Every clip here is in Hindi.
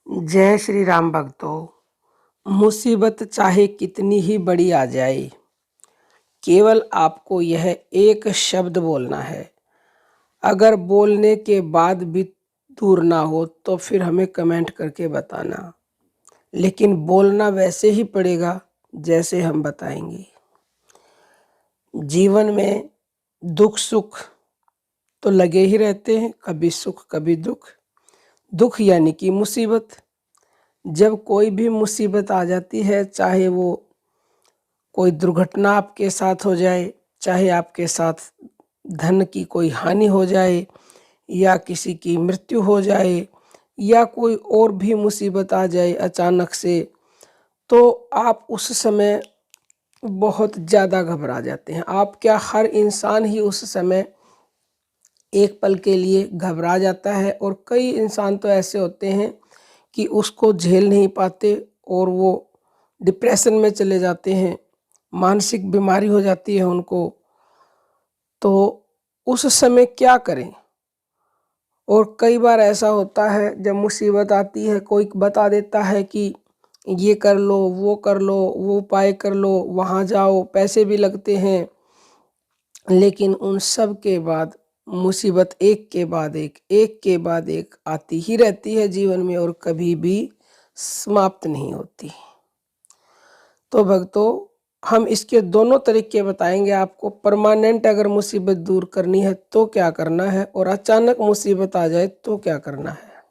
जय श्री राम भक्तों। मुसीबत चाहे कितनी ही बड़ी आ जाए, केवल आपको यह एक शब्द बोलना है। अगर बोलने के बाद भी दूर ना हो तो फिर हमें कमेंट करके बताना, लेकिन बोलना वैसे ही पड़ेगा जैसे हम बताएंगे। जीवन में दुख सुख तो लगे ही रहते हैं, कभी सुख कभी दुख। दुख यानी कि मुसीबत। जब कोई भी मुसीबत आ जाती है, चाहे वो कोई दुर्घटना आपके साथ हो जाए, चाहे आपके साथ धन की कोई हानि हो जाए, या किसी की मृत्यु हो जाए, या कोई और भी मुसीबत आ जाए अचानक से, तो आप उस समय बहुत ज़्यादा घबरा जाते हैं। आप क्या, हर इंसान ही उस समय एक पल के लिए घबरा जाता है। और कई इंसान तो ऐसे होते हैं कि उसको झेल नहीं पाते और वो डिप्रेशन में चले जाते हैं, मानसिक बीमारी हो जाती है उनको। तो उस समय क्या करें? और कई बार ऐसा होता है, जब मुसीबत आती है कोई बता देता है कि ये कर लो, वो कर लो, वो उपाय कर लो, वहाँ जाओ, पैसे भी लगते हैं। लेकिन उन सब के बाद मुसीबत एक के बाद एक आती ही रहती है जीवन में, और कभी भी समाप्त नहीं होती। तो भक्तों, हम इसके दोनों तरीके बताएंगे आपको। परमानेंट अगर मुसीबत दूर करनी है तो क्या करना है, और अचानक मुसीबत आ जाए तो क्या करना है।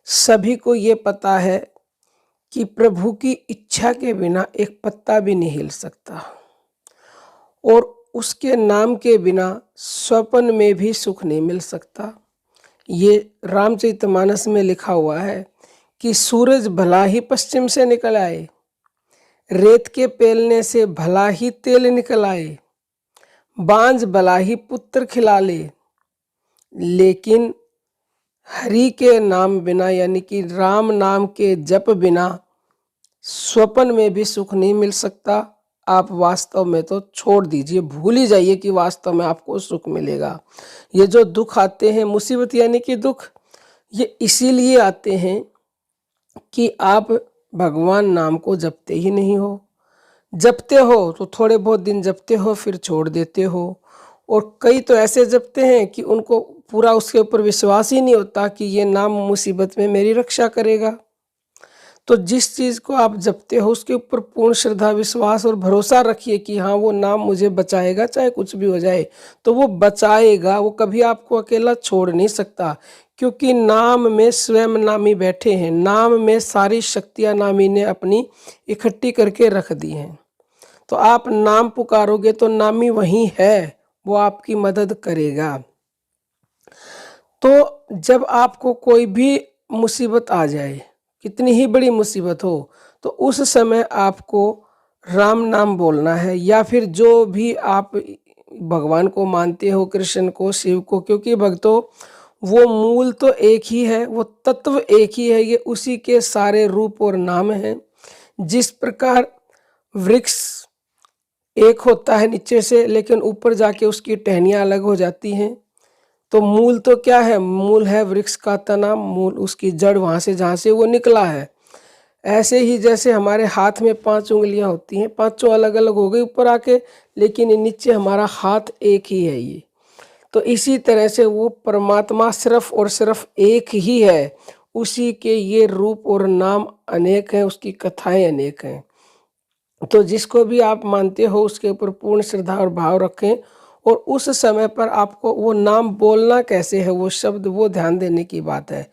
सभी को ये पता है कि प्रभु की इच्छा के बिना एक पत्ता भी नहीं हिल सकता, और उसके नाम के बिना स्वप्न में भी सुख नहीं मिल सकता। ये रामचरितमानस में लिखा हुआ है कि सूरज भला ही पश्चिम से निकल आए, रेत के पेलने से भला ही तेल निकल आए, बांझ भला ही पुत्र खिला ले, लेकिन हरि के नाम बिना, यानी कि राम नाम के जप बिना स्वप्न में भी सुख नहीं मिल सकता। आप वास्तव में तो छोड़ दीजिए, भूल ही जाइए कि वास्तव में आपको सुख मिलेगा। ये जो दुख आते हैं, मुसीबत यानी कि दुख, ये इसीलिए आते हैं कि आप भगवान नाम को जपते ही नहीं हो। जपते हो तो थोड़े बहुत दिन जपते हो, फिर छोड़ देते हो। और कई तो ऐसे जपते हैं कि उनको पूरा उसके ऊपर विश्वास ही नहीं होता कि ये नाम मुसीबत में मेरी रक्षा करेगा। तो जिस चीज़ को आप जपते हो उसके ऊपर पूर्ण श्रद्धा, विश्वास और भरोसा रखिए कि हाँ, वो नाम मुझे बचाएगा, चाहे कुछ भी हो जाए। तो वो बचाएगा, वो कभी आपको अकेला छोड़ नहीं सकता, क्योंकि नाम में स्वयं नामी बैठे हैं। नाम में सारी शक्तियाँ नामी ने अपनी इकट्ठी करके रख दी हैं। तो आप नाम पुकारोगे तो नामी वहीं है, वो आपकी मदद करेगा। तो जब आपको कोई भी मुसीबत आ जाए, कितनी ही बड़ी मुसीबत हो, तो उस समय आपको राम नाम बोलना है, या फिर जो भी आप भगवान को मानते हो, कृष्ण को, शिव को। क्योंकि भक्तों, वो मूल तो एक ही है, वो तत्व एक ही है, ये उसी के सारे रूप और नाम हैं। जिस प्रकार वृक्ष एक होता है नीचे से, लेकिन ऊपर जाके उसकी टहनियाँ अलग हो जाती हैं, तो मूल तो क्या है? मूल है वृक्ष का तना, मूल उसकी जड़, वहाँ से जहाँ से वो निकला है। ऐसे ही जैसे हमारे हाथ में 5 उंगलियां होती हैं, पांचों अलग अलग हो गई ऊपर आके, लेकिन नीचे हमारा हाथ एक ही है ये। तो इसी तरह से वो परमात्मा सिर्फ और सिर्फ एक ही है, उसी के ये रूप और नाम अनेक हैं, उसकी कथाएं अनेक हैं। तो जिसको भी आप मानते हो उसके ऊपर पूर्ण श्रद्धा और भाव रखें, और उस समय पर आपको वो नाम बोलना कैसे है, वो शब्द, वो ध्यान देने की बात है।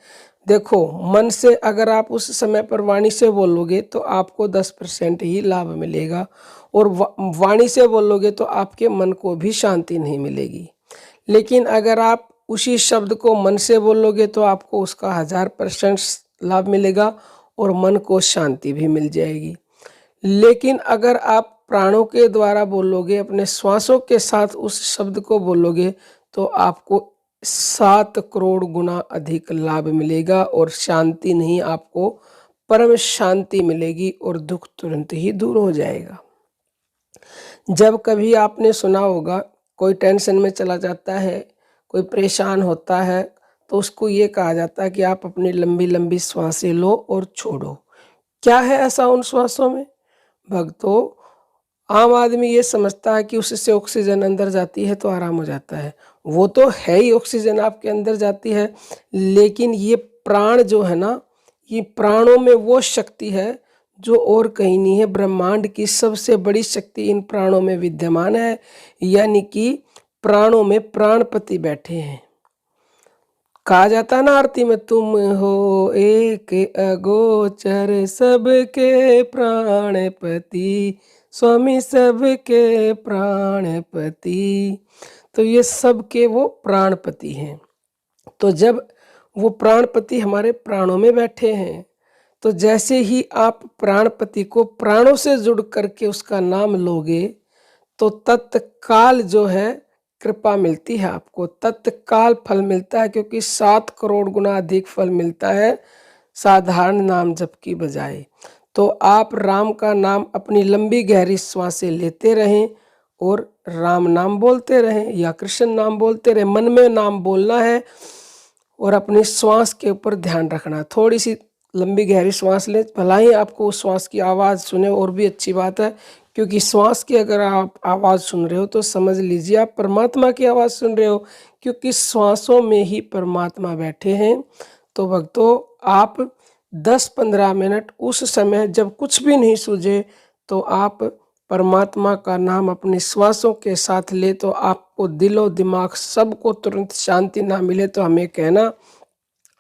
देखो, मन से अगर आप उस समय पर वाणी से बोलोगे तो आपको 10% ही लाभ मिलेगा, और वाणी से बोलोगे तो आपके मन को भी शांति नहीं मिलेगी। लेकिन अगर आप उसी शब्द को मन से बोलोगे तो आपको उसका 1000% लाभ मिलेगा, और मन को शांति भी मिल जाएगी। लेकिन अगर आप प्राणों के द्वारा बोलोगे, अपने श्वासों के साथ उस शब्द को बोलोगे, तो आपको 7 करोड़ गुना अधिक लाभ मिलेगा, और शांति नहीं, आपको परम शांति मिलेगी, और दुख तुरंत ही दूर हो जाएगा। जब कभी आपने सुना होगा, कोई टेंशन में चला जाता है, कोई परेशान होता है, तो उसको ये कहा जाता है कि आप अपनी लंबी लंबी श्वासें लो और छोड़ो। क्या है ऐसा उन श्वासों में? भक्तों, आम आदमी ये समझता है कि उससे ऑक्सीजन अंदर जाती है तो आराम हो जाता है। वो तो है ही, ऑक्सीजन आपके अंदर जाती है, लेकिन ये प्राण जो है ना, ये प्राणों में वो शक्ति है जो और कहीं नहीं है। ब्रह्मांड की सबसे बड़ी शक्ति इन प्राणों में विद्यमान है, यानी कि प्राणों में प्राणपति बैठे हैं। कहा जाता है ना आरती में, तुम हो एक अगोचर सबके प्राणपति, स्वामी सबके प्राणपति। तो ये सबके वो प्राणपति हैं। तो जब वो प्राणपति हमारे प्राणों में बैठे हैं, तो जैसे ही आप प्राणपति को प्राणों से जुड़ करके उसका नाम लोगे, तो तत्काल जो है कृपा मिलती है आपको, तत्काल फल मिलता है, क्योंकि 7 करोड़ गुना अधिक फल मिलता है साधारण नाम जप की बजाय। तो आप राम का नाम अपनी लंबी गहरी श्वासें लेते रहें और राम नाम बोलते रहें या कृष्ण नाम बोलते रहें। मन में नाम बोलना है और अपनी श्वास के ऊपर ध्यान रखना है। थोड़ी सी लंबी गहरी श्वास लें, भला ही आपको उस श्वास की आवाज़ सुने और भी अच्छी बात है, क्योंकि श्वास की अगर आप आवाज़ सुन रहे हो तो समझ लीजिए आप परमात्मा की आवाज़ सुन रहे हो, क्योंकि श्वासों में ही परमात्मा बैठे हैं। तो भक्तों, आप 10-15 मिनट उस समय जब कुछ भी नहीं सूझे तो आप परमात्मा का नाम अपनी श्वासों के साथ ले, तो आपको दिलो दिमाग सबको तुरंत शांति ना मिले तो हमें कहना,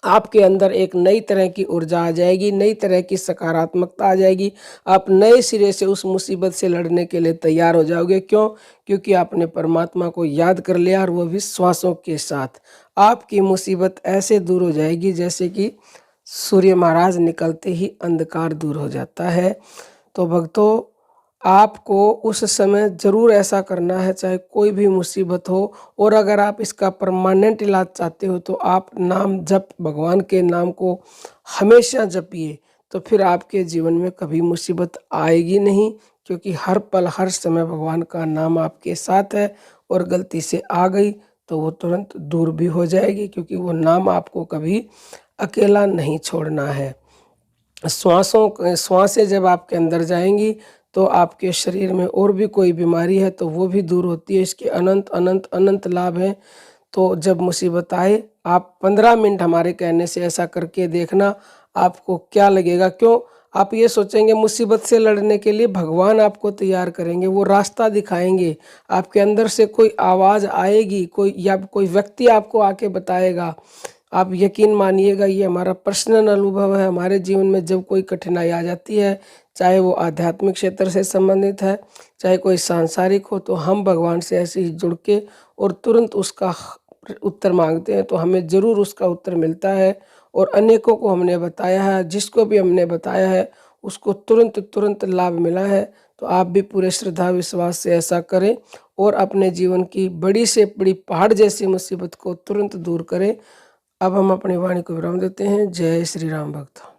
आपके अंदर एक नई तरह की ऊर्जा आ जाएगी, नई तरह की सकारात्मकता आ जाएगी। आप नए सिरे से उस मुसीबत से लड़ने के लिए तैयार हो जाओगे। क्यों? क्योंकि आपने परमात्मा को याद कर लिया, और वो भी श्वासों के साथ। आपकी मुसीबत ऐसे दूर हो जाएगी जैसे कि सूर्य महाराज निकलते ही अंधकार दूर हो जाता है। तो भक्तों, आपको उस समय ज़रूर ऐसा करना है, चाहे कोई भी मुसीबत हो। और अगर आप इसका परमानेंट इलाज चाहते हो तो आप नाम जप, भगवान के नाम को हमेशा जपिए, तो फिर आपके जीवन में कभी मुसीबत आएगी नहीं, क्योंकि हर पल हर समय भगवान का नाम आपके साथ है। और गलती से आ गई तो वो तुरंत दूर भी हो जाएगी, क्योंकि वो नाम आपको कभी अकेला नहीं छोड़ना है। श्वासें जब आपके अंदर जाएंगी तो आपके शरीर में और भी कोई बीमारी है तो वो भी दूर होती है। इसके अनंत अनंत अनंत लाभ हैं। तो जब मुसीबत आए, आप 15 मिनट हमारे कहने से ऐसा करके देखना, आपको क्या लगेगा। क्यों? आप ये सोचेंगे मुसीबत से लड़ने के लिए भगवान आपको तैयार करेंगे, वो रास्ता दिखाएंगे। आपके अंदर से कोई आवाज़ आएगी, कोई या कोई व्यक्ति आपको आके बताएगा। आप यकीन मानिएगा, ये हमारा पर्सनल अनुभव है। हमारे जीवन में जब कोई कठिनाई आ जाती है, चाहे वो आध्यात्मिक क्षेत्र से संबंधित है, चाहे कोई सांसारिक हो, तो हम भगवान से ऐसे ही जुड़ के और तुरंत उसका उत्तर मांगते हैं, तो हमें ज़रूर उसका उत्तर मिलता है। और अनेकों को हमने बताया है, जिसको भी हमने बताया है उसको तुरंत तुरंत लाभ मिला है। तो आप भी पूरे श्रद्धा विश्वास से ऐसा करें और अपने जीवन की बड़ी से बड़ी पहाड़ जैसी मुसीबत को तुरंत दूर करें। अब हम अपनी वाणी को विराम देते हैं। जय श्री राम भक्त।